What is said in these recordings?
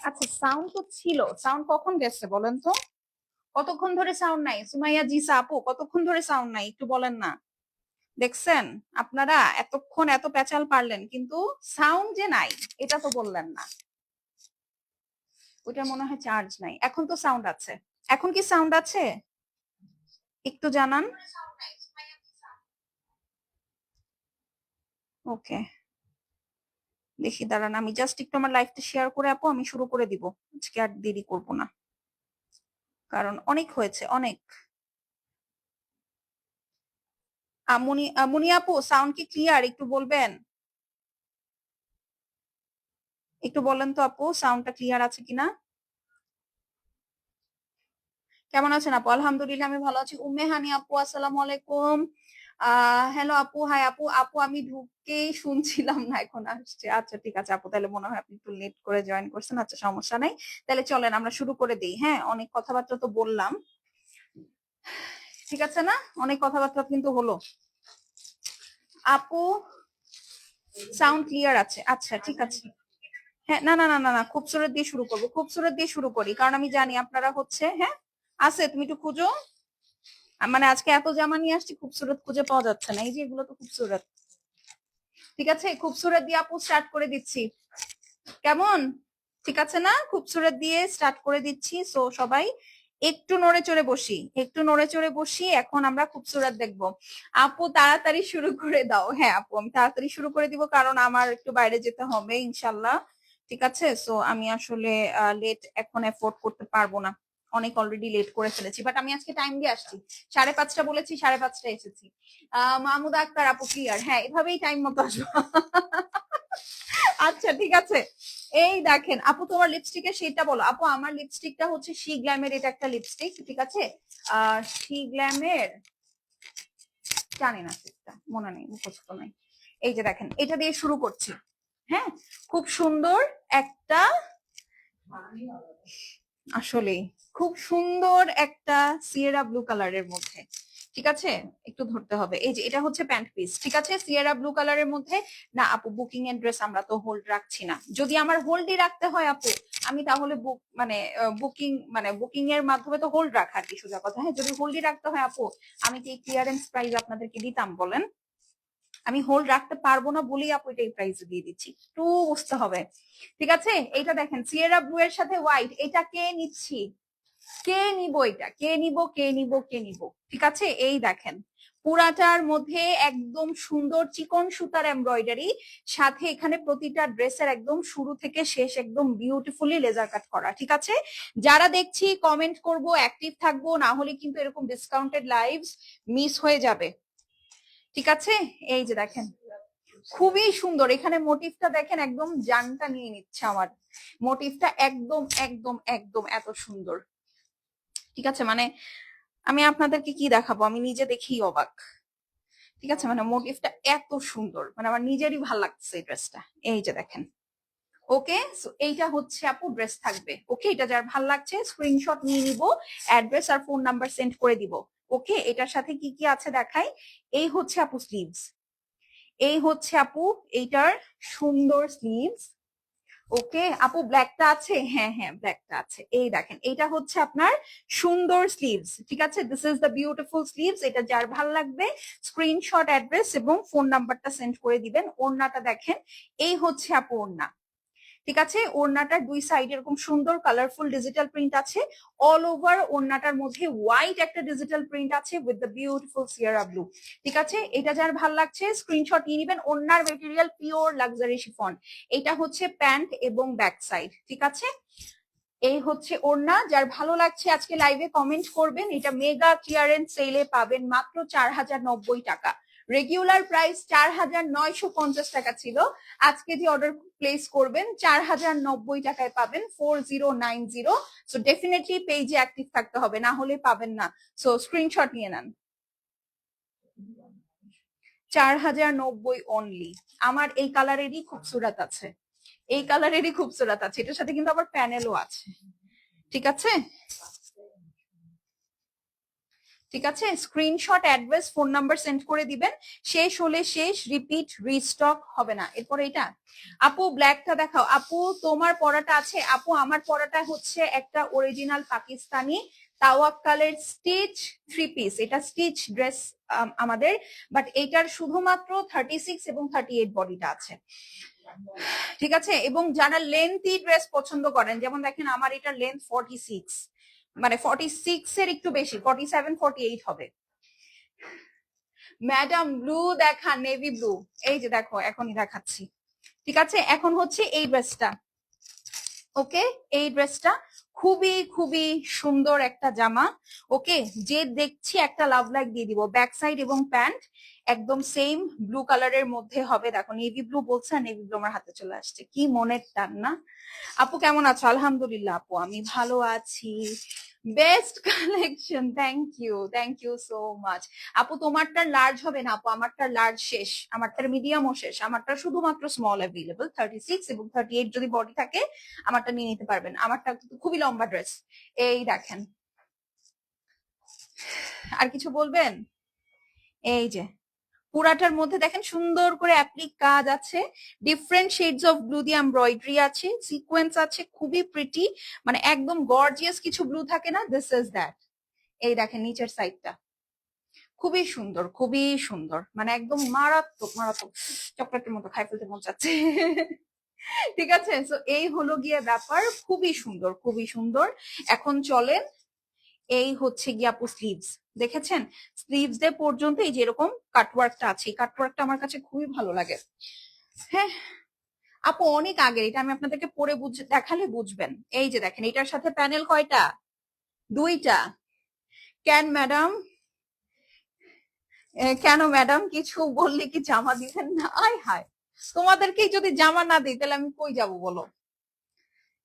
আচ্ছা, সাউন্ড তো ছিল, সাউন্ড কখন গেছে বলেন তো? কতক্ষণ ধরে সাউন্ড নাই? সুমাইয়া জিসা আপু, কতক্ষণ ধরে সাউন্ড নাই একটু বলেন না। দেখছেন, আপনারা এতক্ষণ এত পেঁচাল পারলেন, কিন্তু সাউন্ড যে নাই এটা তো বললেন না। ওইটার মনে হয় চার্জ নাই। এখন তো সাউন্ড আছে। এখন কি সাউন্ড আছে? একটু জানান। ওকে, দেখি দাঁড়ান, আমি জাস্ট একটু আমার লাইফটা শেয়ার করে আপু আমি শুরু করে দিব। আজকে আর দেরি করব না, কারণ অনেক হয়েছে, অনেক। মুনি আপু, সাউন্ড কি ক্লিয়ার? একটু বলবেন, একটু বলেন তো আপু, সাউন্ডটা ক্লিয়ার আছে কিনা। কেমন আছেন আপু? আলহামদুলিল্লাহ, আমি ভালো আছি। উম্মে হানি আপু, আসসালামু আলাইকুম। হ্যালো আপু, হাই আপু। আপু আমি ঢুকেই শুনছিলাম না, এখন আসছে। আচ্ছা ঠিক আছে আপু, তাহলে মনে হয় আপনি একটু লেট করে জয়েন করছেন। আচ্ছা, সমস্যা নাই। তাহলে চলেন আমরা শুরু করে দিই। হ্যাঁ, অনেক কথাবার্তা তো বললাম, ঠিক আছে না? অনেক কথাবার্তা কিন্তু হলো। আপু সাউন্ড ক্লিয়ার আছে? আচ্ছা ঠিক আছে। হ্যাঁ, না না না না না, খুবসুরত দিয়ে শুরু করবো, খুবসুরত দিয়ে শুরু করি, কারণ আমি জানি আপনারা হচ্ছে, হ্যাঁ আছে, তুমি একটু খুঁজো। মানে আজকে এত জামা নিয়ে আসছি, খুবসুরত খুঁজে পাওয়া যাচ্ছে না। এই যে এগুলো তো খুবসুরত। ঠিক আছে, খুবসুরত দিয়ে আপু স্টার্ট করে দিচ্ছি, কেমন? ঠিক আছে না? খুবসুরত দিয়ে স্টার্ট করে দিচ্ছি। সো সবাই একটু নড়ে চড়ে বসি, একটু নড়ে চড়ে বসি। এখন আমরা খুবসুরত দেখবো। আপু তাড়াতাড়ি শুরু করে দাও। হ্যাঁ আপু, আমি তাড়াতাড়ি শুরু করে দিব, কারণ আমার একটু বাইরে যেতে হবে ইনশাল্লাহ। ঠিক আছে, সো আমি আসলে লেট এখন এফোর্ড করতে পারবো না। অনেক অলরেডি লেট করে ফেলেছি, বাট আমি আজকে টাইম দিয়ে আসছি। 5:30 বলেছি, 5:30 এসেছি। মাহমুদা আক্তার আপু ক্লিয়ার? হ্যাঁ, এভাবেই টাইম মতো আসবো। আচ্ছা ঠিক আছে। এই দেখেন আপু, তোমার লিপস্টিকের শেডটা বলো। আপু আমার লিপস্টিকটা হচ্ছে শি গ্ল্যামের, এটা একটা লিপস্টিক, ঠিক আছে? শি গ্ল্যামের, জানি না সেটা মনে নেই, মুখস্থ নাই। এই যে দেখেন, এটা দিয়ে শুরু করছি। হ্যাঁ, খুব সুন্দর একটা, আসলে খুব সুন্দর একটা সিয়েরা ব্লু কালারের মধ্যে। ঠিক আছে, একটু ধরতে হবে। এই যে এটা হচ্ছে প্যান্ট পিস, ঠিক আছে, সিয়েরা ব্লু কালারের মধ্যে। না আপু, বুকিং এর ড্রেস আমরা তো হোল্ড রাখছি না। যদি আমার হোল্ডই রাখতে হয় আপু, আমি তাহলে বুক মানে বুকিং এর মাধ্যমে তো হোল্ড রাখা আর কি, সোজা কথা। হ্যাঁ, যদি হোল্ডই রাখতে হয় আপু, আমি কি ক্লিয়ারেন্স প্রাইস আপনাদেরকে দিতাম বলেন? আমি হোল্ড রাখতে পারবো না বলেই আপু এটা এই প্রাইসে দিয়ে দিচ্ছি, একটু বুঝতে হবে। ঠিক আছে, এইটা দেখেন সিয়েরা ব্লু এর সাথে হোয়াইট, এটা কে নিচ্ছি, কে নিব, এটা কে নিব, কে নিব, কে নিব। ঠিক আছে, এই দেখেন পুরাটার মধ্যে একদম সুন্দর চিকন সুতার এমব্রয়ডারি, সাথে এখানে প্রতিটা ড্রেসের একদম শুরু থেকে শেষ একদম বিউটিফুলি লেজার কাট করা। ঠিক আছে, যারা দেখছি কমেন্ট করব, অ্যাক্টিভ থাকবো, না হলে কিন্তু এরকম ডিসকাউন্টেড লাইভস মিস হয়ে যাবে। ঠিক আছে, এই যে দেখেন খুবই সুন্দর, এখানে মোটিভটা দেখেন, একদম জানটা নিয়ে নিচ্ছে আমার। মোটিভটা একদম একদম একদম এত সুন্দর। ঠিক আছে, মানে আমি আপনাদেরকে কি দেখাবো, আমি নিজে দেখেই অবাক। ঠিক আছে, মানে মোটিভটা এত সুন্দর, মানে আমার নিজেরই ভাল লাগছে এই ড্রেসটা। এই যে দেখেন। ওকে, সো এইটা হচ্ছে আপু ড্রেস থাকবে। ওকে, এটা যার ভাল লাগছে স্ক্রিনশট নিয়ে নিব, অ্যাড্রেস আর ফোন নাম্বার সেন্ড করে দিব। ওকে, এটার সাথে কি কি আছে দেখাই। এই হচ্ছে আপু স্লিভস, এই হচ্ছে আপু এইটার সুন্দর স্লিভস। ওকে আপু, ব্ল্যাকটা আছে? হ্যাঁ হ্যাঁ, ব্ল্যাকটা আছে। এই দেখেন, এটা হচ্ছে আপনার সুন্দর স্লিভস। ঠিক আছে, this is the beautiful sleeves. এটা যার ভাল লাগবে স্ক্রিনশট, অ্যাড্রেস এবং ফোন নাম্বারটা সেন্ড করে দিবেন। ওড়নাটা দেখেন, এই হচ্ছে আপু ওড়না। ঠিক আছে, ওড়নাটার দুই সাইড এরকম সুন্দর কালারফুল ডিজিটাল প্রিন্ট আছে। অল ওভার ওড়নাটার মধ্যে হোয়াইট একটা ডিজিটাল প্রিন্ট আছে উইথ দ্য বিউটিফুল সিয়ারা ব্লু। ঠিক আছে, এটা যার ভাল লাগছে স্ক্রিনশট নিয়ে নেবেন। ওড়নার মেটেরিয়াল পিওর লাক্সারি শিফন। এটা হচ্ছে প্যান্ট এবং ব্যাক সাইড। ঠিক আছে, এই হচ্ছে ওড়না। যার ভালো লাগছে আজকে লাইভে কমেন্ট করবেন। এটা মেগা ক্লিয়ারেন্স সেলে পাবেন মাত্র 4,090 টাকা। রেগুলার প্রাইস 4,950 টাকা ছিল। আজকে যে অর্ডার প্লেস করবেন 4,090 টাকায় পাবেন, 4090। সো ডেফিনেটলি পেজে অ্যাক্টিভ থাকতে হবে, না হলে পাবেন না। সো স্ক্রিনশট নিয়ে নেন। 4,090 অনলি। আমার এই কালারেরই খুবসুরত আছে, এই কালারেরই খুবসুরত আছে। এটার সাথে কিন্তু আবার প্যানেলও আছে। ঠিক আছে, ঠিক আছে, screenshot, address, phone number send করে দিবেন। শেষ হলে শেষ, রিপিট রিস্টক হবে না। এরপরে এটা আপু ব্ল্যাকটা দেখাও। আপু তোমার পরাটা আছে? আপু আমার পরাটা হচ্ছে একটা অরিজিনাল পাকিস্তানি তাওয়াক্কালের স্টিচ 3 পিস। এটা স্টিচ ড্রেস আমাদের, বাট এটার শুধুমাত্র 36 এবং 38 বডিটা আছে। ঠিক আছে, এবং যারা লেন্থি ড্রেস পছন্দ করেন, যেমন দেখেন আমার এটা লেন্থ 46, মানে 46 এর একটু বেশি, 47 48 হবে। ম্যাডাম ব্লু দেখা, নেভি ব্লু, এই যে দেখো এখনই দেখাচ্ছি। ঠিক আছে, এখন হচ্ছে এই ড্রেসটা। ওকে, এই ড্রেসটা খুবই খুবই সুন্দর একটা জামা। ওকে, যে দেখছি একটা লাভ লাইক দিয়ে দিব। ব্যাক সাইড এবং প্যান্ট একদম সেম ব্লু কালারের মধ্যে হবে। দেখো নেভি ব্লু বলছে, নেভি ব্লু আমার হাতে চলে আসছে, কি মনের টান না। আপু কেমন আছো? আলহামদুলিল্লাহ আপু, আমি ভালো আছি। Best collection, thank you so much. আপু তোমারটা লার্জ হবে না আপু? আমারটা লার্জ শেষ, আমারটার মিডিয়ামও শেষ, আমারটা শুধুমাত্র স্মল অ্যাভেলেবল। 36 এবং 38 যদি বডি থাকে আমারটা নিয়ে নিতে পারবেন। আমারটা খুবই লম্বা ড্রেস। এই দেখেন, আর কিছু বলবেন? এই যে পুরাটার মধ্যে দেখেন সুন্দর করে অ্যাপ্লিক কাজ আছে, ডিফারেন্ট শেডস অফ ব্লু দিয়ে এমব্রয়ডারি আছে, সিকোয়েন্স আছে, খুবই প্রিটি, মানে একদম গর্জিয়াস কিছু ব্লু থাকে না, দিস ইজ দ্যাট। এই দেখেন নিচের সাইডটা খুবই সুন্দর, খুবই সুন্দর, মানে একদম মারাত্মক মারাত্মক, চকলেটের মতো খাই ফেলতে মন চাচ্ছে। ঠিক আছে, তো এই হলো গিয়ে ব্যাপার, খুবই সুন্দর খুবই সুন্দর। এখন চলেন, এই হচ্ছে গিয়ে আপু স্লিভস, দেখেছেন স্লিভস ডে পর্যন্ত এই যেরকম কাটওয়ার্কটা আছে, এই কাটওয়ার্কটা আমার কাছে খুবই ভালো লাগে। হ্যাঁ আপু অনেক আগের, এটা আমি আপনাদেরকে পরে দেখালে বুঝবেন। এই যে দেখেন, এটার সাথে প্যানেল কয়টা? 2টা। কেন ম্যাডাম? কেন ম্যাডাম, কিছু বললে কি জামা দিবেন না? আয় হায়, তোমাদেরকেই যদি জামা না দিই তাহলে আমি কই যাব বলো।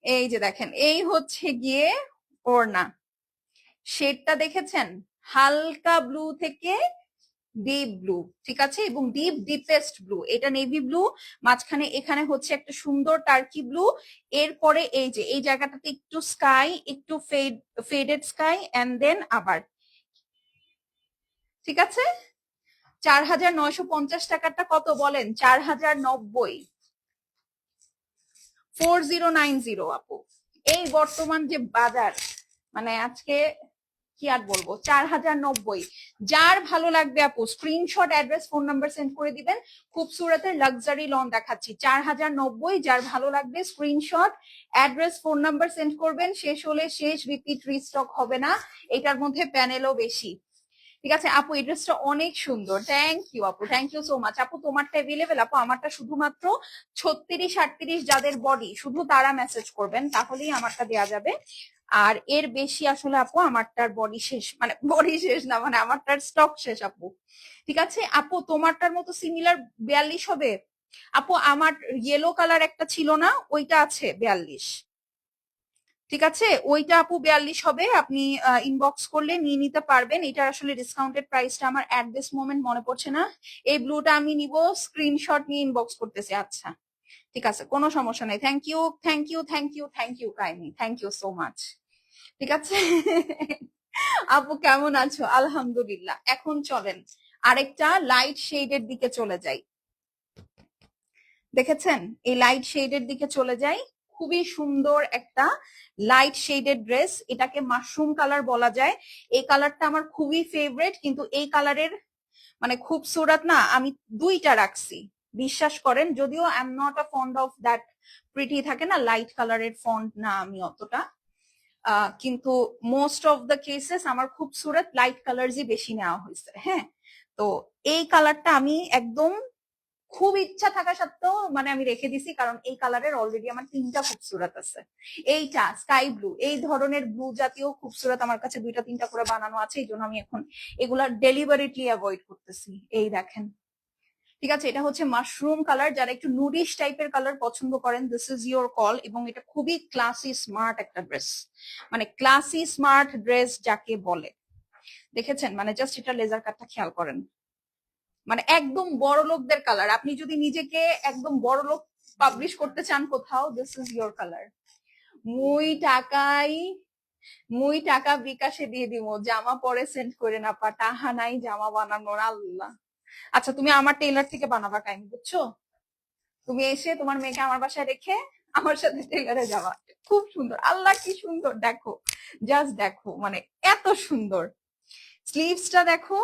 এই যে দেখেন, এই হচ্ছে গিয়ে ওড়না, শেডটা দেখেছেন, হালকা ব্লু থেকে ডিপ ব্লু, ঠিক আছে, এবং ডিপেস্ট ব্লু, এটা নেভি ব্লু, মাঝখানে এখানে হচ্ছে একটা সুন্দর টার্কি ব্লু, এরপরে এই যে এই জায়গাটাতে একটু স্কাই, একটু ফেডেড স্কাই, এন্ড দেন আবার, ঠিক আছে। 4,950 টাকাটা কত বলেন? 4,090, 4090 আপু। এই বর্তমান যে বাজার, মানে আজকে কি আর বলবো, 4,090। যার ভালো লাগবে আপু screenshot, address, phone number send করে দিবেন। খুবসুরতের লাক্সারি লন দেখাচ্ছি, 4,090। যার ভালো লাগবে screenshot, address, phone number send করবেন। শেষ হলে শেষ, রিপিট রিস্টক হবে না। এটার মধ্যে প্যানেলও বেশি। ঠিক আছে আপু, এই ড্রেসটা অনেক সুন্দর, থ্যাংক ইউ আপু, থ্যাংক ইউ সো মাচ। আপু তোমারটা অ্যাভেলেবেল? আপু আমারটা শুধুমাত্র 36 38 যাদের বডি, শুধু তারা মেসেজ করবেন, তাহলেই আমারটা দেওয়া যাবে। আর এর বেশি আসলে আপু আমারটার বডি শেষ, মানে বডি শেষ না, মানে আমারটার স্টক শেষ আপু। ঠিক আছে আপু, তোমারটার মতো সিমিলার 42 হবে? আপু আমার ইয়েলো কালার একটা ছিল না, ওইটা আছে 42। ঠিক আছে, ওইটা আপু 42 হবে, আপনি ইনবক্স করলে নিয়ে নিতে পারবেন। এটা আসলে ডিসকাউন্টেড প্রাইসটা আমার এট দিস মোমেন্ট মনে পড়ছে না। এই ব্লুটা আমি নিব, স্ক্রিনশট নিয়ে ইনবক্স করতেছি। আচ্ছা ঠিক আছে, কোনো সমস্যা নাই। Thank you thank you thank you thank you কাইমি, থ্যাংক ইউ সো মাচ। ঠিক আছে। আপু কেমন আছো? আলহামদুলিল্লাহ। এখন চলেন আরেকটা লাইট শেডের দিকে চলে যাই। দেখেছেন, এই লাইট শেডের দিকে চলে যাই। খুবই সুন্দর একটা লাইট শেডের ড্রেস, এটাকে মাশরুম কালার বলা যায়। এই কালারটা আমার খুবই ফেভারিট, কিন্তু এই কালারের মানে খুবসুরত না, আমি 2টা রাখছি, বিশ্বাস করেন। যদিও I am not a fond of that pretty থাকে না লাইট কালারের ফন্ট, না আমি অতটা, কিন্তু মোস্ট অফ দ্য কেসেস আমার খুবসুরত লাইট কালারই বেশি নেওয়া হয়েছে। হ্যাঁ, তো এই কালারটা আমি একদম খুব ইচ্ছা থাকা সত্ত্বেও মানে আমি রেখে দিছি, কারণ এই কালারের অলরেডি আমার 3টা খুবসুরত আছে। এইটা স্কাই ব্লু, এই ধরনের ব্লু জাতীয় খুবসুরত আমার কাছে 2টা 3টা করে বানানো আছে, এই জন্য আমি এখন এগুলা ডেলিভারিটলি অ্যাভয়েড করতেছি। এই দেখেন, ঠিক আছে, এটা হচ্ছে মাশরুম কালার। যারা একটু নুডিশ টাইপের কালার পছন্দ করেন, দিস ইজ ইউর কল। এবং এটা খুবই ক্লাসি স্মার্ট একটা ড্রেস, মানে ক্লাসি স্মার্ট ড্রেস যাকে বলে। দেখেছেন, মানে জাস্ট এটা লেজার কাটটা খেয়াল করেন, মানে একদম বড় লোকদের কালার। আপনি যদি নিজেকে একদম বড় লোক পাবলিশ করতে চান কোথাও, দিস ইজ ইয়োর কালার। মুই টাকাই মুই টাকা বিকাশে দিয়ে দিব, জামা পরে সেন্ড করে না পা, টাহা নাই জামা বানানোর আল্লাহ। আচ্ছা তুমি আমার টেইলার থেকে বানাবা কাইম, বুঝছো? তুমি এসে তোমার মেয়েকে আমার বাসায় রেখে আমার সাথে টেইলারে যাওয়া। খুব সুন্দর, আল্লাহ কি সুন্দর দেখো, জাস্ট দেখো, মানে এত সুন্দর। স্লিভসটা দেখো,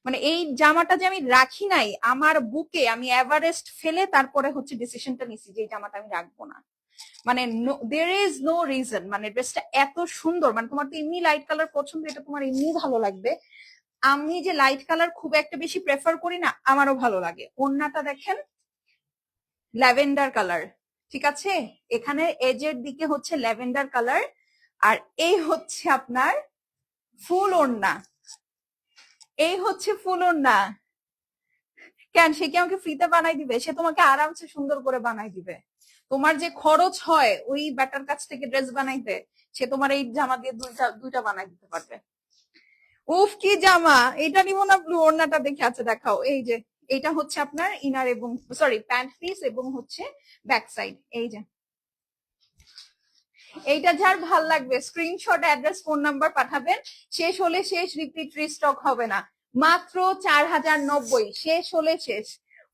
মানে এই জামাটা যে আমি রাখি নাই আমার বুকে, আমি এভারেস্ট ফেলে তারপরে হচ্ছে ডিসিশনটা নিছি যে এই জামাটা আমি রাখবো না। মানে দের ইজ নো রিজন, মানে ড্রেসটা এত সুন্দর, মানে তোমার তো এমনি লাইট কালার পছন্দ, এটা তোমার এমনি ভালো লাগবে। আমি যে লাইট কালার খুব একটা বেশি প্রেফার করি না, আমারও ভালো লাগে। ওড়নাটা দেখেন ল্যাভেন্ডার কালার, ঠিক আছে, এখানে এজের দিকে হচ্ছে ল্যাভেন্ডার কালার, আর এই হচ্ছে আপনার ফুল ওড়না, এই হচ্ছে ফুল ওড়না। কেন সে কি আমাকে ফ্রিতে বানাই দিবে? সে তোমাকে আরামসে সুন্দর করে বানাই দিবে। তোমার যে খরচ হয় ওই ব্যাটার কাছ থেকে ড্রেস বানাইতে, সে তোমার এই জামা দিয়ে দুইটা দুইটা বানাই দিতে পারবে। উফ কি জামা, এটা নিব না ব্লু, ওড়নাটা দেখে আছে দেখাও। এই যে এটা হচ্ছে আপনার ইনার এবং সরি প্যান্ট পিস এবং হচ্ছে ব্যাক সাইড। এই যে এইটা যার ভাল লাগবে স্ক্রিনশট, অ্যাড্রেস, ফোন নাম্বার পাঠাবেন। শেষ হলে শেষ, রিপিট রিস্টক হবে না। মাত্র 4090, শেষ হলে শেষ।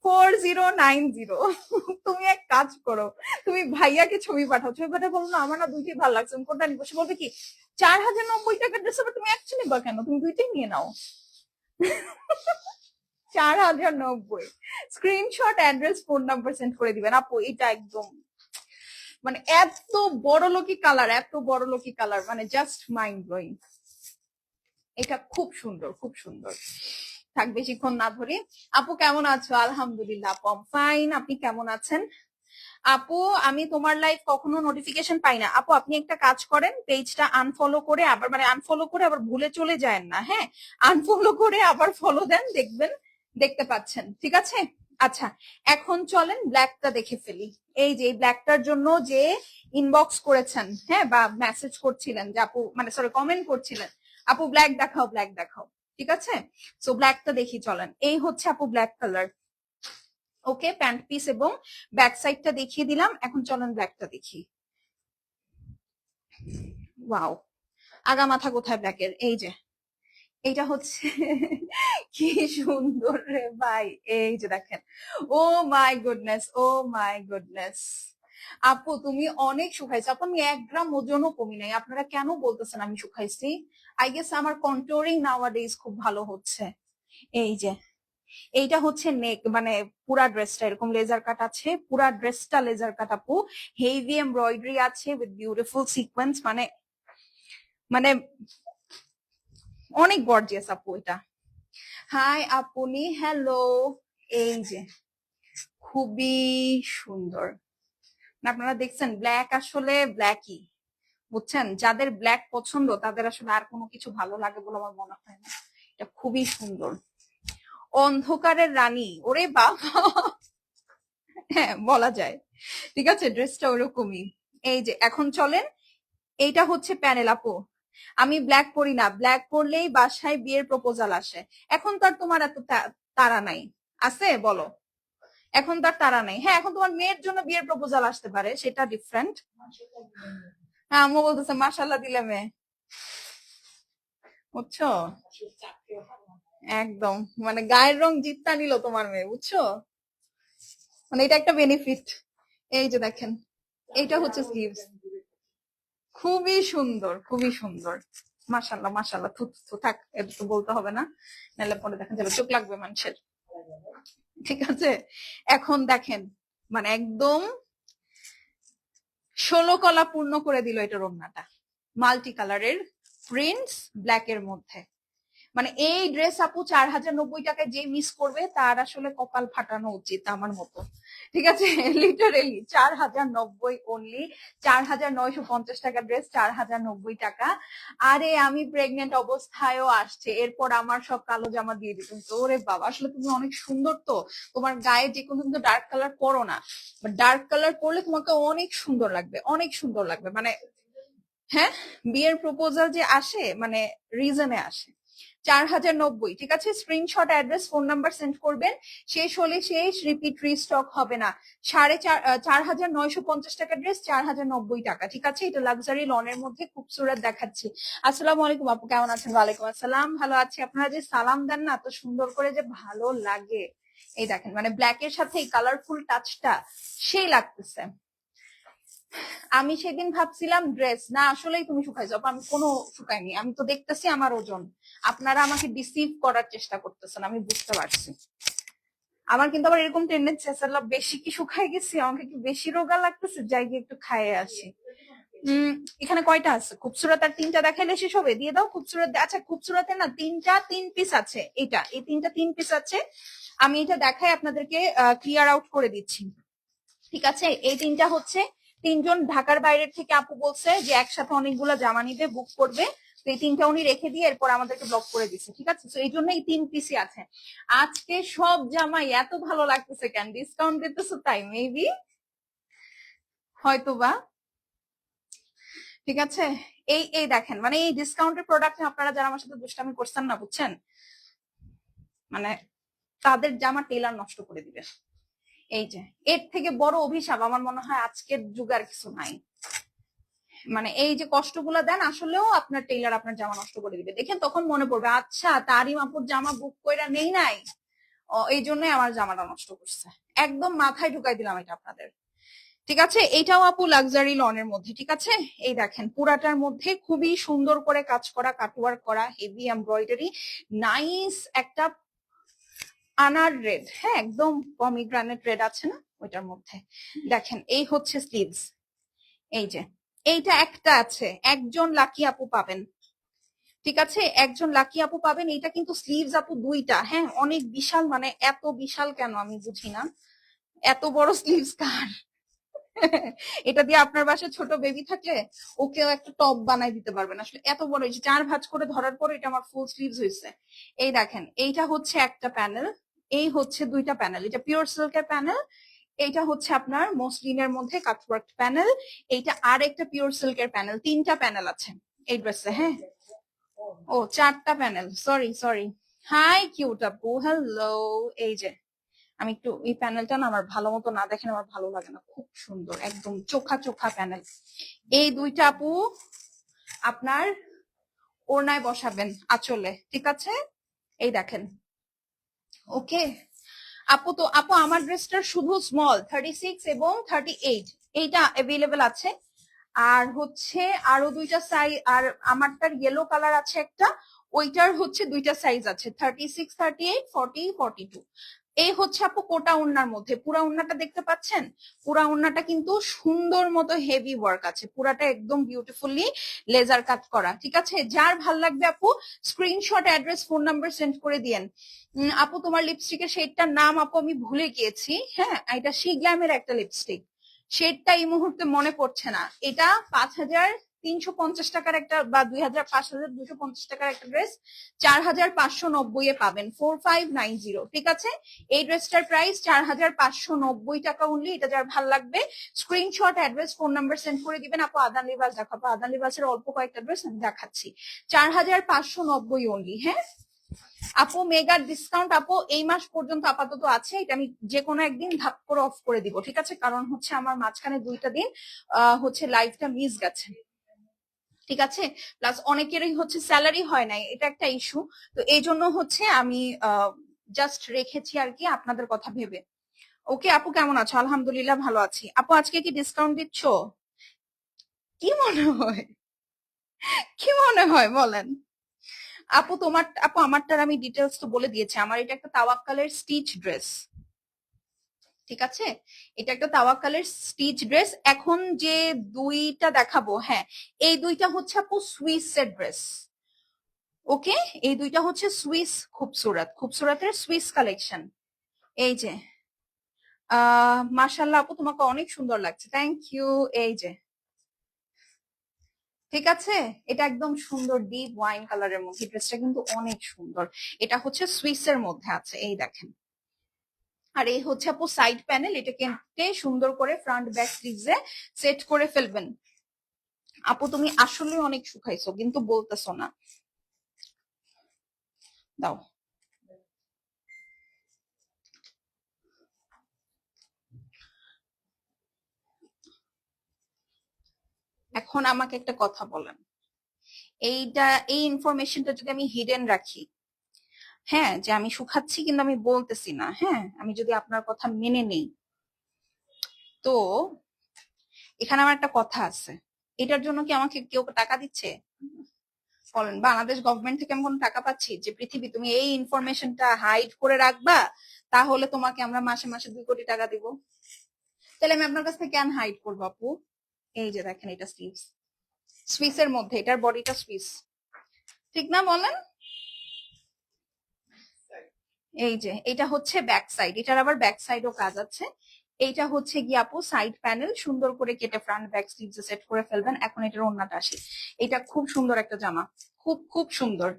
4090। তুমি এক কাজ করো, তুমি ভাইয়াকে ছবি পাঠাও, ছবি পাঠাও, বলো না আমার না দুইটাই ভালো লাগছে, আমি কোনটা নিবো। সে বলবে কি 4090 টাকার ড্রেস আবার তুমি একটা নিবা কেন, তুমি দুইটাই নিয়ে নাও। 4090, screenshot, address, phone number send করে দিবেন। আপু এটা একদম মানে এত বড় লোকি কালার, এত বড় লোকি কালার, মানে জাস্ট মাইন্ড ব্লোয়িং। এটা খুব সুন্দর, খুব সুন্দর। থাক বেশিক্ষণ না ধরি। আপু কেমন আছো? আলহামদুলিল্লাহ আপু ফাইন, আপনি কেমন আছেন? আপু আমি তোমার লাইভ কখনো নোটিফিকেশন পাই না। আপু আপনি একটা কাজ করেন, পেজটা আনফলো করে আবার, মানে আনফলো করে আবার ভুলে চলে যায়েন না, হ্যাঁ, আনফলো করে আবার ফলো দেন, দেখবেন দেখতে পাচ্ছেন, ঠিক আছে? আচ্ছা এখন চলেন ব্ল্যাকটা দেখে ফেলি। এই যে এই ব্ল্যাকটার জন্য যে ইনবক্স করেছেন, হ্যাঁ, বা মেসেজ করছিলেন যে আপু, মানে সরি কমেন্ট করছিলেন, আপু ব্ল্যাক দেখাও, ব্ল্যাক দেখাও, ঠিক আছে? সো ব্ল্যাকটা দেখি চলেন। এই হচ্ছে আপু ব্ল্যাক কালার, ওকে, প্যান্ট পিস এবং ব্যাক সাইডটা দেখিয়ে দিলাম, এখন চলেন ব্ল্যাকটা দেখি। ওয়াও, আগা মাথা কোথায় ব্ল্যাকের, এই যে এইটা হচ্ছে কি সুন্দর রে ভাই, এই যে দেখেন, ও my goodness, O my goodness. আপু তুমি অনেক শুকাইছো আপু, আমি 1 গ্রাম ওজনও কমি নাই, আপনারা কেন বলতেছেন আমি শুকাইছি? আই গেস আমার কন্ট্রোলিং নাওয়াডেজ খুব ভালো হচ্ছে। এই যে এইটা হচ্ছে নেক, মানে পুরা ড্রেসটা এরকম লেজার কাট আছে, পুরা ড্রেসটা লেজার কাট আপু, হেভি এমব্রয়ডারি আছে উইথ বিউটিফুল সিকোয়েন্স, মানে মানে অনেক গর্জিয়াস আপু এটা। হাই আপনি, হ্যালো। এই যে খুবই সুন্দর, আপনারা দেখছেন ব্ল্যাক আসলে ব্ল্যাকই, বুঝছেন? যাদের ব্ল্যাক পছন্দ তাদের আসলে আর কোনো কিছু ভালো লাগে বলে আমার মনে হয় না। এটা খুবই সুন্দর, অন্ধকারের রানী, ওরে বাবা। হ্যাঁ বলা যায়, ঠিক আছে, ড্রেসটা ওরকমই। এই যে এখন চলেন, এইটা হচ্ছে প্যানেল আপু, আমি ব্ল্যাক পরি না, ব্ল্যাক পরলেই বাসায় বিয়ের প্রপোজাল আসে। এখন তো আর তোমার এত তাড়া নাই, আছে বলো? এখন তার তাড়া নেই, হ্যাঁ এখন তোমার মেয়ের জন্য বিয়ের প্রপোজাল আসতে পারে, সেটা ডিফারেন্ট। হ্যাঁ আম্মু বলতেছে মাশাল্লাহ দিলে মেয়ে, বুঝছো? একদম, মানে গায়ের রং জিততা নিল তোমার মেয়ে, বুঝছো? মানে এটা একটা বেনিফিট। এই যে দেখেন, এইটা হচ্ছে স্লিভস, খুবই সুন্দর, খুবই সুন্দর। মাশাল্লাহ মাশাল্লাহ, থু থু থু, থাক এটা তো বলতে হবে না, নাহলে পরে দেখা যাবে চোখ লাগবে মানুষের, ঠিক আছে? এখন দেখেন, মানে একদম 16 কলা পূর্ণ করে দিল এটার ওড়নাটা, মাল্টি কালারের প্রিন্টস ব্ল্যাক এর মধ্যে। মানে এই ড্রেস আপু 4090 টাকায় যে মিস করবে তার আসলে কপাল ফাটানো উচিত আমার মতো, ঠিক আছে? লিটারেলি 4090 অনলি, 4950 টাকা ড্রেস, 4090 টাকা। আরে আমি প্রেগনেন্ট অবস্থায়ও আসছে, এরপর আমার সব কালো জামা দিয়ে দিতেন তো। ওরে বাবা, আসলে তুমি অনেক সুন্দর তো, তোমার গায়ে যে কোনো কিন্তু ডার্ক কালার পরো না, ডার্ক কালার পরলে তোমাকে অনেক সুন্দর লাগবে, অনেক সুন্দর লাগবে। মানে হ্যাঁ, বিয়ের প্রপোজাল যে আসে মানে রিজনে আসে, 4090, ঠিক আছে। Screenshot, address, phone number send করবেন। শেষ হলে শেষ, রিপিট রিস্টক হবে না। 4950 টাকা ড্রেস, 4090 টাকা, ঠিক আছে। এটা লাক্সারি লনের মধ্যে খুবসুরত দেখাচ্ছি। আসসালামু আলাইকুম আপু, কেমন আছেন? ওয়ালাইকুম আসসালাম, ভালো আছি। আপনারা যে সালাম দেন না এত সুন্দর করে, যে ভালো লাগে। এই দেখেন, মানে ব্ল্যাক এর সাথে এই কালারফুল টাচটা সেই লাগতেছে। আমি সেদিন ভাবছিলাম ড্রেস না, আসলেই তুমি শুকাইছো। আমি কোনো শুকাইনি, আমি তো দেখতেছি আমার ওজন। আপনারা আমাকে ডিসিভ করার চেষ্টা করতেছেন, আমি বুঝতে পারছি। আমার কিন্তু আবার এরকম টেন্ডেন্সি আছে, বেশি কি শুকাই গেছি, আমাকে কি বেশি রোগা লাগতেছে, যাই গিয়ে একটু খাইয়ে আসি। এখানে কয়টা আছে? খুবসুরত আর 3টা দেখাইলে শেষ হবে? দিয়ে দাও খুবসুরত। আচ্ছা, খুবসুরতে না 3 পিস আছে। এটা এই 3 পিস আছে। আমি এটা দেখাই আপনাদেরকে, ক্লিয়ার আউট করে দিচ্ছি, ঠিক আছে। এই 3টা হচ্ছে 3জন ঢাকার বাইরের থেকে আপু বলছে যে একসাথে অনেকগুলো জামা নিবে, বুক করবে। তো এই 3টা উনি রেখে দিয়ে এরপর আমাদেরকে ব্লক করে দিচ্ছে, ঠিক আছে। তো এই জন্য এই 3 পিসই আছে। আজকে সব জামাই এত ভালো লাগতেছে কেন? ডিসকাউন্ট দিতেছো তাই মেবি, হয়তো বা, ঠিক আছে। এই এই দেখেন, মানে এই ডিসকাউন্টের প্রোডাক্ট আপনারা যারা আমার সাথে দুষ্টামি করছেন না, বুঝছেন, মানে তাদের জামা টেলার নষ্ট করে দিবে। এই যে এর থেকে বড় অভিশাপ আমার মনে হয় আজকের যুগে আর কিছু নাই। মানে এই যে কষ্টগুলো দেন, আসলেও আপনার টেইলার আপনার জামা নষ্ট করে দিবে। দেখেন তখন মনে পড়বে, আচ্ছা তারই আপুর জামা বুক কইরা নেই নাই, এই জন্যই আমার জামাটা নষ্ট করছে। একদম মাথায় ঢুকাই দিলাম এটা আপনাদের, ঠিক আছে। এটাও আপু লাক্সারি লনের মধ্যে, ঠিক আছে। এই দেখেন পুরাটার মধ্যে খুবই সুন্দর করে কাজ করা, কাটওয়ার্ক করা, হেভি এমব্রয়ডারি, নাইস একটা আনার রেড, হ্যাঁ একদম পমিগ্রানেট রেড আছে না ওইটার মধ্যে। দেখেন এই হচ্ছে স্লিভস। এই যে এইটা একটা আছে, একজন লাকি আপু পাবেন, ঠিক আছে। একজন লাকি আপু পাবেন। এটা কিন্তু স্লিভস আপু 2টা, হ্যাঁ অনেক বিশাল, মানে এত বিশাল কেন আমি বুঝি না, এত বড় স্লিভস কার? এটা দিয়ে আপনার বাসায় ছোট বেবি থাকলে ওকেও একটা টপ বানাই দিতে পারবেন। আসলে এত বড়, এই যে 4 ভাঁজ করে ধরার পর এটা আমার ফুল স্লিভস হয়েছে। এই দেখেন, এইটা হচ্ছে একটা প্যানেল, এই হচ্ছে 2টা প্যানেল। এটা পিওর সিল্কের প্যানেল, এইটা হচ্ছে আপনার মসলিনের মধ্যে কাটওয়ার্ক প্যানেল, এইটা আর একটা পিওর সিল্কের প্যানেল। 3টা প্যানেল আছে এই ড্রেসে, হ্যাঁ। ও 4টা panel, sorry sorry. High cute আপু, হ্যালো। এই যে আমি একটু এই প্যানেলটা না আমার ভালো মতো না দেখেন আমার ভালো লাগে না, খুব সুন্দর, একদম চোখা চোখা প্যানেল। এই 2টা আপু আপনার ওড়নায় বসাবেন আঁচলে, ঠিক আছে। এই দেখেন, ওকে আপু। তো আপু আমার ড্রেসটা শুধু স্মল 36 এবং 38 এইটা অ্যাভেলেবেল আছে। আর হচ্ছে আরো 2টা সাইজ, আর আমারটার ইয়েলো কালার আছে একটা, ওইটার হচ্ছে 2টা সাইজ আছে, 36, 38, 40, 42। এই হচ্ছে আপু কোটা ওড়নার মধ্যে। পুরা ওড়নাটা দেখতে পাচ্ছেন, পুরা ওড়নাটা কিন্তু সুন্দর মতো হেভি ওয়ার্ক আছে, পুরাটা একদম বিউটিফুলি লেজার কাট করা, ঠিক আছে। যার ভাল লাগবে আপু screenshot, address, phone number send করে দিয়েন। আপু তোমার লিপস্টিকের শেডটার নাম আপু আমি ভুলে গিয়েছি, হ্যাঁ এটা শি গ্ল্যামের একটা লিপস্টিক, শেডটা এই মুহূর্তে মনে পড়ছে না। এটা 5350 টাকার একটা, বা 5250 টাকার একটা ড্রেস, 4590 এ পাবেন, 4590, ঠিক আছে। এই ড্রেসটার প্রাইস 4590 টাকা অনলি। এটা যার ভাল লাগবে screenshot, address, phone number send করে দিবেন। আপু আদান লিবাস দেখাবো, আদান লিবাসের অল্প কয়েকটা ড্রেস আমি দেখাচ্ছি, 4590 অনলি, হ্যাঁ। আপু মেগা ডিসকাউন্ট আপু এই মাস পর্যন্ত আপাতত আছে, এটা আমি যে কোনো একদিন ধাপ করে অফ করে দিব, ঠিক আছে। কারণ হচ্ছে আমার মাঝখানে 2টা দিন হচ্ছে লাইভটা মিস গেছে, ঠিক আছে। প্লাস অনেকেরই হচ্ছে স্যালারি হয় নাই, এটা একটা ইস্যু। তো এই জন্য হচ্ছে আমি জাস্ট রেখেছি আর কি, আপনাদের কথা ভেবে। ওকে আপু, কেমন আছো? আলহামদুলিল্লাহ ভালো আছি। আপু আজকে কি ডিসকাউন্ট দিচ্ছ? কি মনে হয়, কি মনে হয় বলেন? আপু তোমার, আপু আমারটার আমি ডিটেলস তো বলে দিয়েছি। আমার এটা একটা তাওয়াক্কালের স্টিচ ড্রেস, ঠিক আছে। এটা একটা তাওয়াক্কালের স্টিচ ড্রেস। এখন যে 2টা দেখাবো, হ্যাঁ এই 2টা হচ্ছে আপু সুইসের ড্রেস, ওকে। এই 2টা হচ্ছে সুইস খুবসুরত, খুবসুরতের সুইস কালেকশন। এই যে মাশাআল্লাহ আপু তোমাকে অনেক সুন্দর লাগছে, থ্যাংক ইউ। এই যে, ঠিক আছে, এটা একদম সুন্দর ডিপ ওয়াইন কালারের মধ্যে, ড্রেসটা কিন্তু অনেক সুন্দর। এটা হচ্ছে সুইসের মধ্যে আছে, এই দেখেন। আর এই হচ্ছে আপু সাইড প্যানেল, এটা কেটে সুন্দর করে ফ্রন্ট ব্যাক স্লিভসে সেট করে ফেলবেন। আপু তুমি আসলে অনেক শুকাইছো কিন্তু বলতেছো না। দাও। এখন আমাকে একটা কথা বলেন, এই ইনফরমেশনটা যদি আমি হিডেন রাখি, হ্যাঁ, যে আমি শুকাচ্ছি কিন্তু আমি বলতেছি না, হ্যাঁ, আমি যদি আপনার কথা মেনে নেই, তো এখানে আমার একটা কথা আছে, এটার জন্য কি আমাকে কেউ টাকা দিচ্ছে? বলেন, বাংলাদেশ গভর্নমেন্ট থেকে আমি কোনো টাকা পাচ্ছি যে পৃথিবী তুমি এই ইনফরমেশনটা হাইড করে রাখবা, তাহলে তোমাকে আমরা মাসে মাসে 2 কোটি টাকা দিব? তাহলে আমি আপনার কাছ থেকে কেন হাইড করবো আপু? এই যে দেখেন, এটা স্লিভস, সুইসের মধ্যে এটার বডিটা সুইস, ঠিক না বলেন? এই যে এটা হচ্ছে ব্যাক সাইড, এটার আবার ব্যাক সাইডও কাজ আছে। এইটা হচ্ছে গিয়ে আপু সাইড প্যানেল, সুন্দর করে কেটে ফ্রন্ট ব্যাক স্লিভস সেট করে ফেলবেন। এখন এটার ওড়নাটা আসি, এটা খুব সুন্দর একটা জামা, খুব খুব সুন্দর।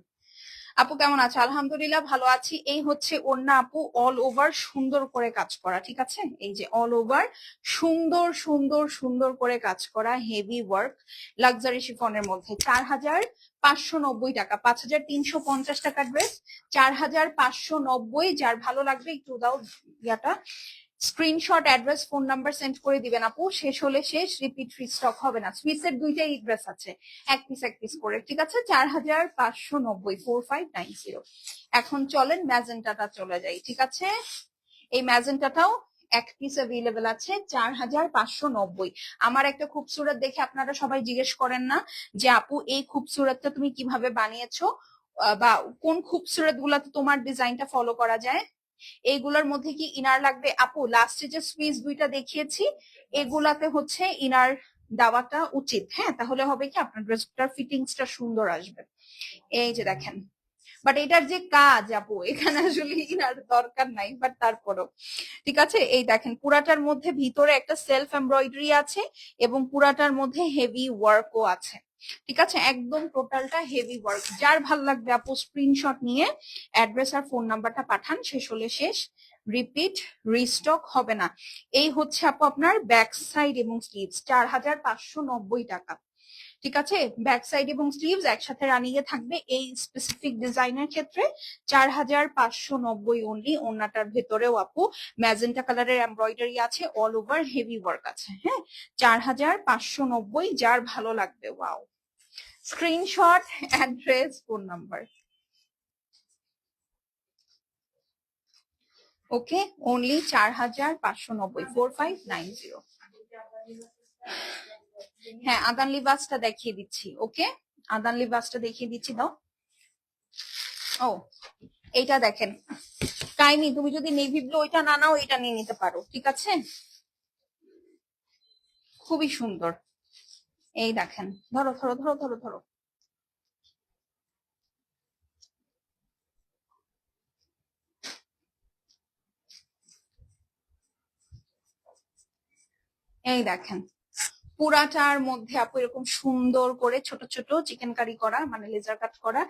আপু কেমন আছে? আলহামদুলিল্লাহ ভালো আছি। এই হচ্ছে ওড়না আপু, অল ওভার সুন্দর করে কাজ করা, ঠিক আছে? এই যে অল ওভার সুন্দর সুন্দর সুন্দর করে কাজ করা, হেভি ওয়ার্ক, লাক্সারি শিফনের মধ্যে। 4,590 টাকা, 5,350 টাকা ড্রেস, 4,590। যার ভালো লাগবে একটু দাও ইয়াটা, screenshot, address, phone number send করে দিবেন আপু। শেষ হলে শেষ, রিপিট রিস্টক হবে না। সুইসের 2টাই ড্রেস আছে, এক পিস করে, ঠিক আছে? 4,590, 4590। এখন চলেন ম্যাজেন্টাটা চলে যাই, ঠিক আছে? এই ম্যাজেন্টাটাও এক পিস অ্যাভেলেবেল আছে, 4,590। আমার একটা খুবসুরত দেখে আপনারা সবাই জিজ্ঞেস করেন না যে আপু এই খুবসুরতটা তুমি কিভাবে বানিয়েছো, বা কোন খুবসুরত গুলাতে তোমার ডিজাইনটা ফলো করা যায়? এইগুলোর মধ্যে কি ইনার লাগবে আপু? লাস্টে যে সুইচ 2টা দেখিয়েছি, এগুলাতে হচ্ছে ইনার দেওয়াটা উচিত, হ্যাঁ, তাহলে হবে কি আপনার ড্রেসটার ফিটিংসটা সুন্দর আসবে। এই যে দেখেন, বাট এটার যে কাজ আপু, এখানে আসলে ইনার দরকার নাই, বাট তারপরও ঠিক আছে। এই দেখেন, পুরাটার মধ্যে ভিতরে একটা সেলফ এমব্রয়ডারি আছে এবং পুরাটার মধ্যে হেভি ওয়ার্কও আছে, ঠিক আছে? একদম টোটালটা হেভি ওয়ার্ক। যার ভাল লাগবে আপু স্ক্রিনশট নিয়ে অ্যাড্রেস আর ফোন নাম্বারটা পাঠান, শেষ হলে শেষ, রিপিট রিস্টক হবে না। এই হচ্ছে আপু আপনার ব্যাক সাইড এবং স্লিভস, 4,590 টাকা, ঠিক আছে? ব্যাক সাইড এবং স্লিভস একসাথে রানিং এ থাকবে এই স্পেসিফিক ডিজাইনের ক্ষেত্রে 4,590 অনলি। ওন্নাটার ভেতরেও আপু ম্যাজেন্টা কালারের এমব্রয়ডারি আছে, অল ওভার হেভি ওয়ার্ক আছে, হ্যাঁ, 4,590। যার ভালো লাগবে wow, screenshot, address, phone number. Okay, only 4,590, 4590। হ্যাঁ, আদান লিবাসটা দেখিয়ে দিচ্ছি। ওকে, আদান লিবাসটা দেখিয়ে দিচ্ছি, দাও। ও, এইটা দেখেন, কাইনি তুমি যদি নেভি ব্লু ওইটা না নাও, এটা নিয়ে নিতে পারো, ঠিক আছে? খুবই সুন্দর। এই দেখেন, ধরো ধরো ধরো ধরো ধরো, এই দেখেন, পুরাটার মধ্যে আপু এরকম সুন্দর করে ছোট ছোট চিকেন কারি করা, মানে লেজার কাট করা।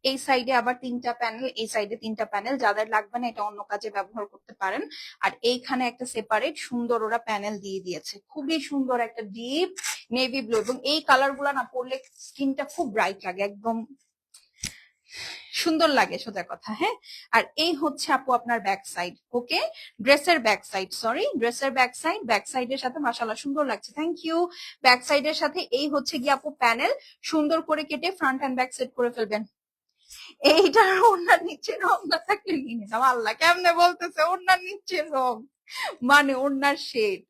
এই সাইডে আবার 3টা প্যানেল, এই সাইডে 3টা প্যানেল। যাদের লাগবে না এটা অন্য কাজে ব্যবহার করতে পারেন। আর এইখানে একটা সেপারেট সুন্দর ওরা প্যানেল দিয়ে দিয়েছে, খুবই সুন্দর একটা ডিপ নেভি ব্লু, এবং এই কালার গুলা না পরলে স্কিনটা খুব ব্রাইট লাগে, একদম সুন্দর লাগে, সোজা কথা, হ্যাঁ। আর এই হচ্ছে আপু আপনার ব্যাক সাইড। ওকে, ড্রেসের ব্যাক সাইড, সরি, ড্রেসের ব্যাক সাইড। ব্যাক সাইডের সাথে মাশাআল্লাহ সুন্দর লাগছে, থ্যাংক ইউ। ব্যাক সাইডের সাথে এই হচ্ছে গিয়ে আপু প্যানেল, সুন্দর করে কেটে ফ্রন্ট এন্ড ব্যাক সেট করে ফেলবেন। এইটার ওনার নিচে রং না থাকলে নিয়ে নিতাম। আল্লাহ, কেমনে বলতেছে ওনার নিচে রং, মানে ওনার শেড।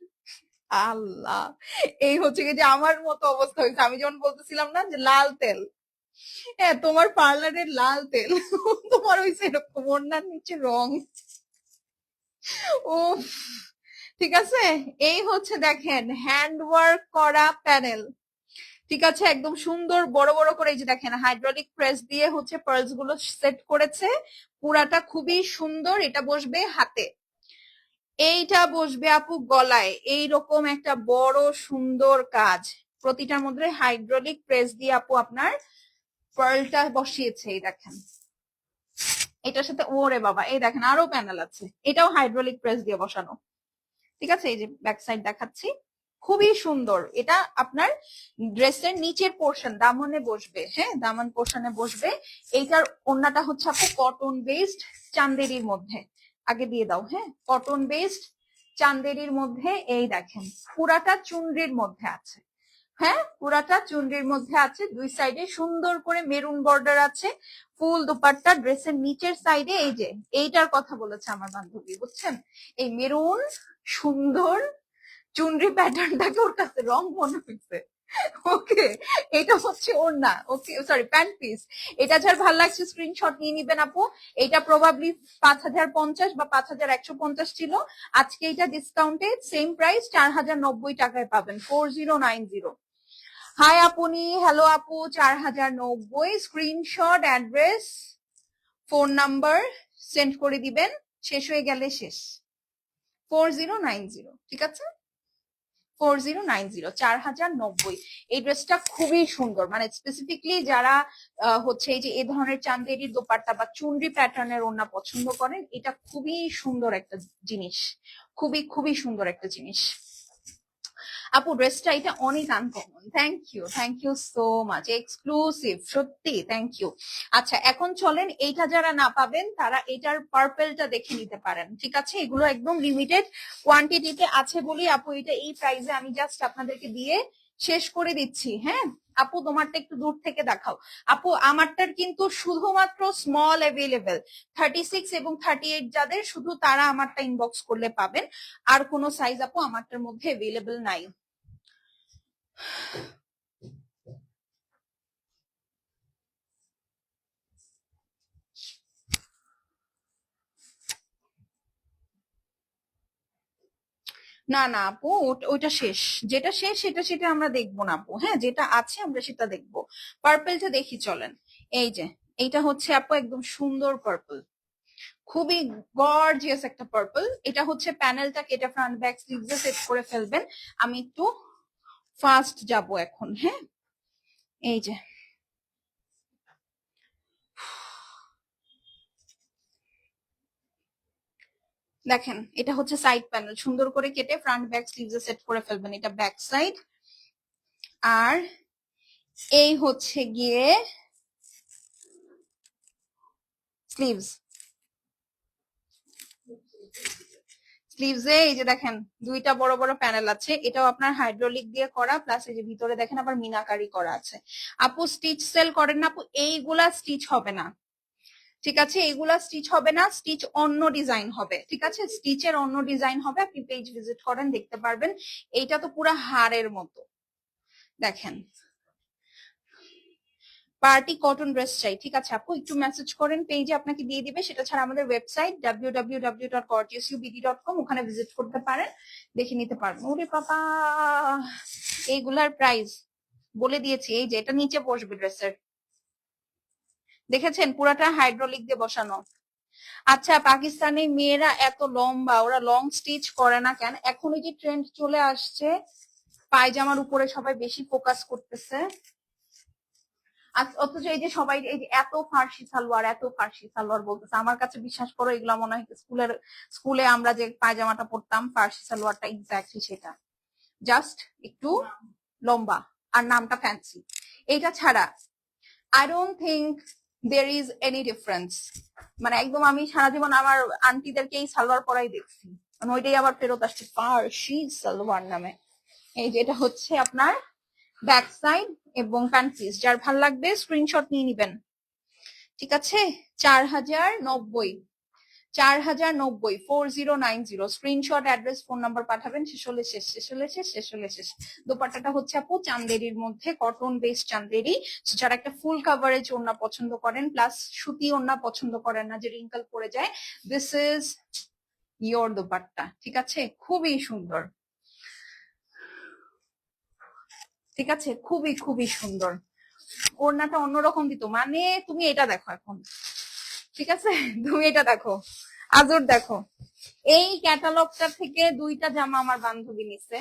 আল্লাহ, এই হচ্ছে কি যে আমার মতো অবস্থা হয়েছে, আমি যখন বলতেছিলাম না যে লাল তেল, হ্যাঁ, তোমার পার্লারের লাল তেল, তোমার ওই সেরকম ওড়নার নিচে রং। ও, ঠিক আছে। এই হচ্ছে দেখেন হ্যান্ড ওয়ার্ক করা প্যানেল, ঠিক আছে? একদম সুন্দর বড় বড় করে, এই যে দেখেন হাইড্রোলিক প্রেস দিয়ে হচ্ছে পার্লস গুলো সেট করেছে। পুরাটা খুবই সুন্দর। এটা বসবে হাতে, এইটা বসবে আপু গলায়, এইরকম একটা বড় সুন্দর কাজ। প্রতিটার মধ্যে হাইড্রোলিক প্রেস দিয়ে আপু আপনার পার্লটা বসিয়েছে, এই দেখেন। এটার সাথে ওরে বাবা, এই দেখেন আরো প্যানেল আছে, এটাও হাইড্রোলিক প্রেস দিয়ে বসানো, ঠিক আছে? এই যে ব্যাক সাইড দেখাচ্ছি, খুবই সুন্দর। এটা আপনার ড্রেসের নিচের পোর্শন দামনে বসবে, হ্যাঁ দামন পোর্শনে বসবে। এইটার ওড়নাটা হচ্ছে আপু কটন বেসড চান্দেরির মধ্যে, আগে দিয়ে দাও, হ্যাঁ কটন বেসড চান্দেরির মধ্যে। এই দেখেন পুরাটা চুনরির মধ্যে আছে, হ্যাঁ পুরাটা চুনরির মধ্যে আছে। দুই সাইডে সুন্দর করে মেরুন বর্ডার আছে। ফুল দুপাট্টা ড্রেসের নিচের সাইডে এই যে এইটার কথা বলেছে আমার বান্ধবী, বুঝছেন? এই মেরুন সুন্দর চুনরি প্যাটার্নটাকে ওর কাছে রং মনে হয়েছে। ওকে, এটা হচ্ছে ওড়না, ওকে সরি প্যান্ট পিস। এটা যার ভালো লাগছে স্ক্রিনশট নিয়ে নিবেন আপু। এটা প্রবাবলি 5050 বা 5150 ছিল, আজকে এটা ডিসকাউন্টে সেম প্রাইস 4090 টাকায় পাবেন, 4090। হাই আপনি, হ্যালো আপু, 4090 screenshot address phone number send করে দিবেন, শেষ হয়ে গেলে শেষ। 4090, ঠিক আছে 4090, 4090। এই ড্রেসটা খুবই সুন্দর, মানে স্পেসিফিকলি যারা হচ্ছে এই যে এই ধরনের চান্দেরির দোপাট্টা বা চুনরি প্যাটার্নের ওড়না পছন্দ করেন, এটা খুবই সুন্দর একটা জিনিস, খুবই খুবই সুন্দর একটা জিনিস। আপু ড্রেসটা এটা অনেক uncommon, thank you so much, exclusive সত্যি, থ্যাংক ইউ। আচ্ছা এখন চলেন, এইটা যারা না পাবেন তারা এটার পার্পেলটা দেখে নিতে পারেন, ঠিক আছে? এগুলো একদম লিমিটেড কোয়ান্টিটিতে আছে বলি আপু এটা এই প্রাইসে আমি জাস্ট আপনাদেরকে দিয়ে শেষ করে দিচ্ছি। হ্যাঁ আপু তোমারটা একটু দূর থেকে দেখাও। আপু আমারটার কিন্তু শুধুমাত্র স্মল অ্যাভেলেবেল, 36 এবং 38 যাদের, শুধু তারা আমারটা ইনবক্স করলে পাবেন। আর কোনো সাইজ আপু আমারটার মধ্যে অ্যাভেলেবেল নাই। না না আপু, ওইটা শেষ, যেটা শেষ সেটা সেটা আমরা দেখবো না আপু, হ্যাঁ যেটা আছে আমরা সেটা দেখবো। পার্পেলটা দেখি চলেন। এই যে এইটা হচ্ছে আপু একদম সুন্দর পার্পল, খুবই গর্জিয়াস একটা পার্পল। এটা হচ্ছে প্যানেলটা কেটে ফ্রন্ট ব্যাক স্লিভসে সেট করে ফেলবেন। আমি একটু ফাস্ট যাব এখন, হ্যাঁ এই যে দেখেন এটা হচ্ছে সাইড প্যানেল, সুন্দর করে কেটে ফ্রন্ট ব্যাক স্লিভসে সেট করে ফেলবেন, এটা ব্যাক সাইড। আর এই হচ্ছে গিয়ে স্লিভস, স্লিভসে এই যে দেখেন দুইটা বড় বড় প্যানেল আছে, এটাও আপনার হাইড্রোলিক দিয়ে করা, প্লাস এই যে ভিতরে দেখেন আবার মিনাকারি করা আছে। আপু স্টিচ সেল করেন না আপু? এইগুলা স্টিচ হবে না, ঠিক আছে এইগুলা স্টিচ হবে না, স্টিচ অন্য ডিজাইন হবে, ঠিক আছে স্টিচের অন্য ডিজাইন হবে, আপনি পেজ ভিজিট করেন দেখতে পারবেন। এইটা তো পুরো হাড়ের মতো, দেখেন পার্টি কটন ড্রেস চাই, ঠিক আছে আপু একটু মেসেজ করেন, পেজে আপনাকে দিয়ে দিবে। সেটা ছাড়া আমাদের ওয়েবসাইট www.gorgeousubd.com, ওখানে ভিজিট করতে পারেন, দেখে নিতে পারবেন। ওরে বাবা, এইগুলার প্রাইস বলে দিয়েছি, এই যে এটা নিচে বসবে ড্রেসের, দেখেছেন পুরাটা হাইড্রোলিক দিয়ে বসানো। আচ্ছা পাকিস্তানি মেয়েরা এত লম্বা, ওরা লং স্টিচ করে না কেন? এখন এই যে ট্রেন্ড চলে আসছে পায়জামার উপরে সবাই বেশি ফোকাস করতেছে, অথচ এই যে সবাই এই যে এত ফার্সি সালোয়ার এত ফার্সি সালোয়ার বলতেছে, আমার কাছে বিশ্বাস করো এগুলো মনে হয় স্কুলে আমরা যে পায়জামাটা পরতাম ফার্সি সালোয়ারটা এক্স্যাক্টলি সেটা, জাস্ট একটু লম্বা আর নামটা ফ্যান্সি। এইটা ছাড়া I don't think there is any difference. মানে একদম আমি সারা জীবন আমার আন্টিদেরকে এই সালোয়ার পরাই দেখছি, মানে ওইটাই আবার ফেরত আসছে ফার্সি সালোয়ার নামে। এই যে এটা হচ্ছে আপনার ব্যাক সাইড এবং প্যান্ট পিস, যার ভাল লাগবে স্ক্রিনশট নিয়ে নিবেন, ঠিক আছে 4090, 4090, 4090 স্ক্রিনশট অ্যাড্রেস ফোন নাম্বার পাঠাবেন, শেষ হলে শেষ, শেষ হলে শেষ, শেষ হলে শেষ। দোপাট্টাটা হচ্ছে আপু চান্দেরির মধ্যে কটন বেস চান্দেরি, যারা একটা ফুল কাভারেজ ওড়না পছন্দ করেন প্লাস সুতি ওড়না পছন্দ করেন না যে রিঙ্কল পড়ে যায়, দিস ইজ ইয়োর দোপাট্টা, ঠিক আছে খুবই সুন্দর, ঠিক আছে খুবই খুবই সুন্দর। ওড়নাটা অন্যরকম দিত, মানে তুমি এটা দেখো এখন, ঠিক আছে তুমি এটা দেখো, আজর দেখো। এই ক্যাটালগটা থেকে দুইটা জামা আমার বান্ধবী নিছে,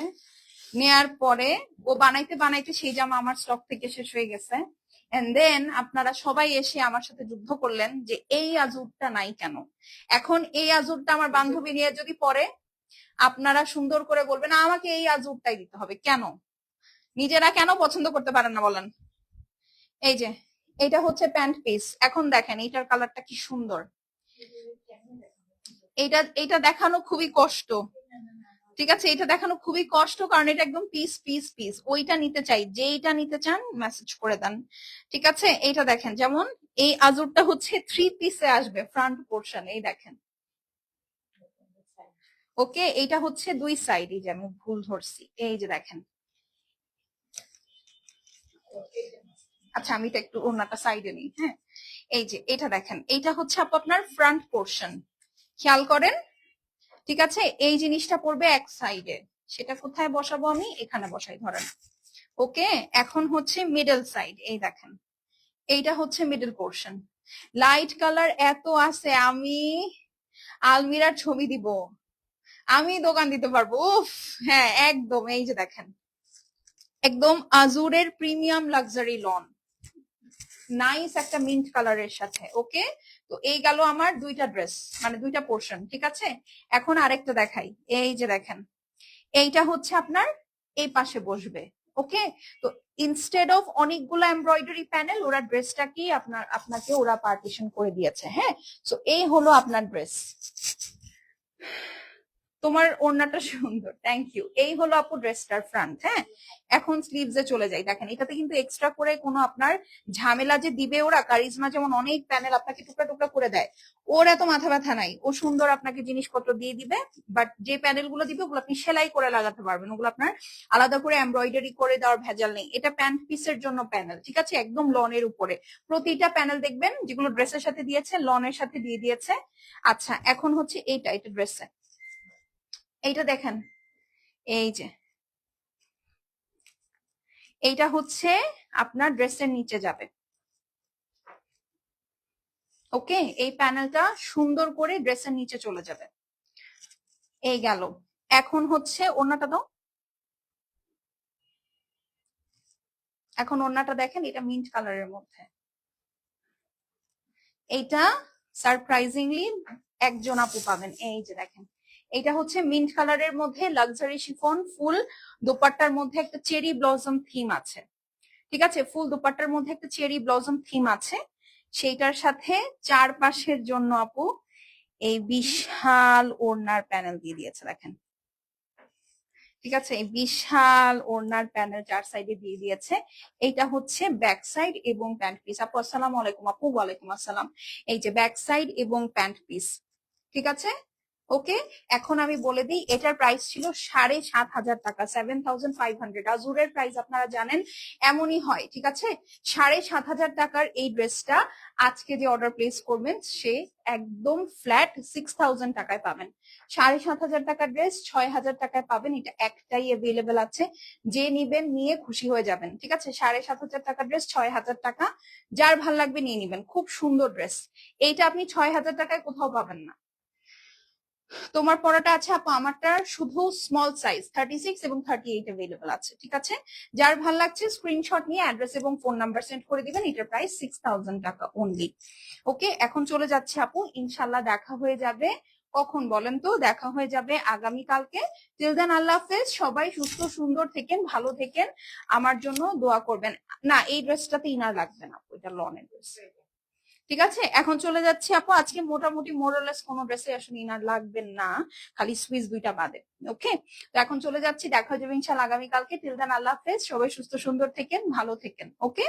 নেয়ার পরে ও বানাইতে বানাইতে সেই জামা আমার স্টক থেকে শেষ হয়ে গেছে। এন্ড দেন আপনারা সবাই এসে আমার সাথে যুদ্ধ করলেন যে এই আজুরটা নাই কেন। এখন এই আজুরটা আমার বান্ধবী নিয়ে যদি পরে আপনারা সুন্দর করে বলবেন আমাকে এই আজুরটাই দিতে হবে, কেন নিজেরা কেন পছন্দ করতে পারেন না বলেন। এই যে এটা হচ্ছে প্যান্ট পিস। এখন দেখেন এইটার কালারটা কি সুন্দর। এটা এটা দেখানো খুবই কষ্ট, ঠিক আছে, এটা দেখানো খুবই কষ্ট কারণ এটা একদম পিস পিস পিস। ওইটা নিতে চাই, যেইটা নিতে চান মেসেজ করে দেন, ঠিক আছে। এইটা দেখেন, যেমন এই আজুরটা হচ্ছে 3 পিসে আসবে ফ্রন্ট পোর্শন, এই দেখেন। ওকে, এইটা হচ্ছে 2 সাইড, এই যে আমি ভুল ধরছি, এই যে দেখেন। আচ্ছা আমি তো একটু ওনাটা সাইডে নিই, হ্যাঁ। এই যে এটা দেখেন, এইটা হচ্ছে আপনার ফ্রন্ট পোর্শন, খেয়াল করেন, ঠিক আছে। এই জিনিসটা পড়বে এক সাইডে, সেটা কোথায় বসাবো আমি, এখানে বসাই ধরেন। ওকে, এখন হচ্ছে মিডল সাইড, এই দেখেন এইটা হচ্ছে মিডল পোর্শন। লাইট কালার এত আছে, আমি আলমিরার ছবি দিব, আমি দোকান দিতে পারবো, উফ। হ্যাঁ একদম, এই যে দেখেন একদম আজুরের প্রিমিয়াম লাক্সারি লন, নাইস একটা মিন্ট কালারের সাথে। ওকে, তো এই গেল আমার 2টা ড্রেস, মানে 2টা পোর্শন, ঠিক আছে। এখন আরেকটা দেখাই, এই যে দেখেন এইটা হচ্ছে আপনার এই পাশে বসবে। ওকে, তো ইনস্টেড অফ অনেকগুলো এমব্রয়ডারি প্যানেল, ওরা ড্রেসটা কি আপনাকে ওরা পার্টিশন করে দিয়েছে, হ্যাঁ। তো এই হলো আপনার ড্রেস। তোমার ওড়নাটা সুন্দর, থ্যাংক ইউ। এই হলো আপু ড্রেসটার ফ্রন্ট, হ্যাঁ। এখন স্লিভস এ চলে যাই, দেখেন এটাতে কিন্তু এক্সট্রা করে কোনো আপনার ঝামেলা যে দিবে ওরা, কারিজমা যেমন অনেক প্যানেল আপনাকে টুকরা টুকরা করে দেয়, ওর এত মাথা ব্যথা নাই, ও সুন্দর আপনাকে জিনিসপত্র দিয়ে দিবে। বাট যে প্যানেল গুলো দিবে ওগুলো আপনি সেলাই করে লাগাতে পারবেন, ওগুলো আপনার আলাদা করে এমব্রয়ডারি করে দেওয়ার ভেজাল নেই। এটা প্যান্ট পিসের জন্য প্যানেল, ঠিক আছে, একদম লনের উপরে। প্রতিটা প্যানেল দেখবেন যেগুলো ড্রেসের সাথে দিয়েছে, লনের সাথে দিয়ে দিয়েছে। আচ্ছা এখন হচ্ছে এটা ড্রেসে, এইটা দেখেন, এই যে এইটা হচ্ছে আপনার ড্রেসের নিচে যাবে। ওকে, এই প্যানেলটা সুন্দর করে ড্রেসের নিচে চলে যাবে। এই গেল। এখন হচ্ছে ওড়নাটা দাও, এখন ওড়নাটা দেখেন, এটা মিন্ট কালারের মধ্যে। এইটা সারপ্রাইজিংলি একজন আপু পাবেন, এই যে দেখেন এটা হচ্ছে মিন্ট কালারের মধ্যে লাক্সারি শিফন ফুল দোপাট্টার মধ্যে একটা চেরি ব্লসম থিম আছে, ঠিক আছে। ফুল দোপাট্টার মধ্যে একটা চেরি ব্লসম থিম আছে, সেইটার সাথে চারপাশের জন্য আপু এই বিশাল ওড়নার প্যানেল দিয়ে দিয়েছে, দেখেন, ঠিক আছে। এই বিশাল ওড়নার প্যানেল 4 সাইডে দিয়ে দিয়েছে। এইটা হচ্ছে ব্যাক সাইড এবং প্যান্ট পিস। আপু আসসালামু আলাইকুম। আপু ওয়ালাইকুম আসসালাম। এই যে ব্যাক সাইড এবং প্যান্ট পিস, ঠিক আছে। ওকে, এখন আমি বলে দিই এটার প্রাইস ছিল 7,500 টাকা, 7,500। আজুরের প্রাইস আপনারা জানেন এমনই হয়, ঠিক আছে। 7,500 টাকার এই ড্রেসটা আজকে যে অর্ডার প্লেস করবেন সে একদম ফ্ল্যাট 6,000 টাকায় পাবেন। 7,500 টাকার ড্রেস 6,000 টাকায় পাবেন, এটা একটাই অ্যাভেলেবেল আছে, যে নিবেন নিয়ে খুশি হয়ে যাবেন, ঠিক আছে। 7,500 টাকার ড্রেস 6,000 টাকা, যার ভাল লাগবে নিয়ে নিবেন, খুব সুন্দর ড্রেস। এইটা আপনি 6,000 টাকায় কোথাও পাবেন না। তোমার পড়াটা আছে আপু, আমারটা শুধু স্মল সাইজ 36 এবং 38 अवेलेबल আছে, ঠিক আছে। যার ভাল লাগছে স্ক্রিনশট নিয়ে অ্যাড্রেস এবং ফোন নাম্বার সেন্ড করে দিবেন। এটার প্রাইস 6,000 টাকা অনলি। ওকে, এখন চলে যাচ্ছে আপু, ইনশাল্লাহ দেখা হয়ে যাবে কখন বলেন তো, দেখা হয়ে যাবে আগামী কালকে। টিল দেন আল্লাহ হাফেজ, সবাই সুস্থ সুন্দর থেকেন, ভালো থেকেন, আমার জন্য দোয়া করবেন। না এই ড্রেসটাতে ইনার লাগবে না, এটা লনের ড্রেস, ঠিক আছে। এখন চলে যাচ্ছি আপু, আজকে মোটামুটি মোরলেস কোনো ড্রেসে আসলে ইনার লাগবেন না, খালি সুইচ 2টা বাদে। ওকে, তো এখন চলে যাচ্ছি, দেখা যাবে ইনশাআল্লাহ আগামীকালকে। টিল দেন আল্লাহ হাফেজ, সবাই সুস্থ সুন্দর থেকেন, ভালো থেকেন। ওকে।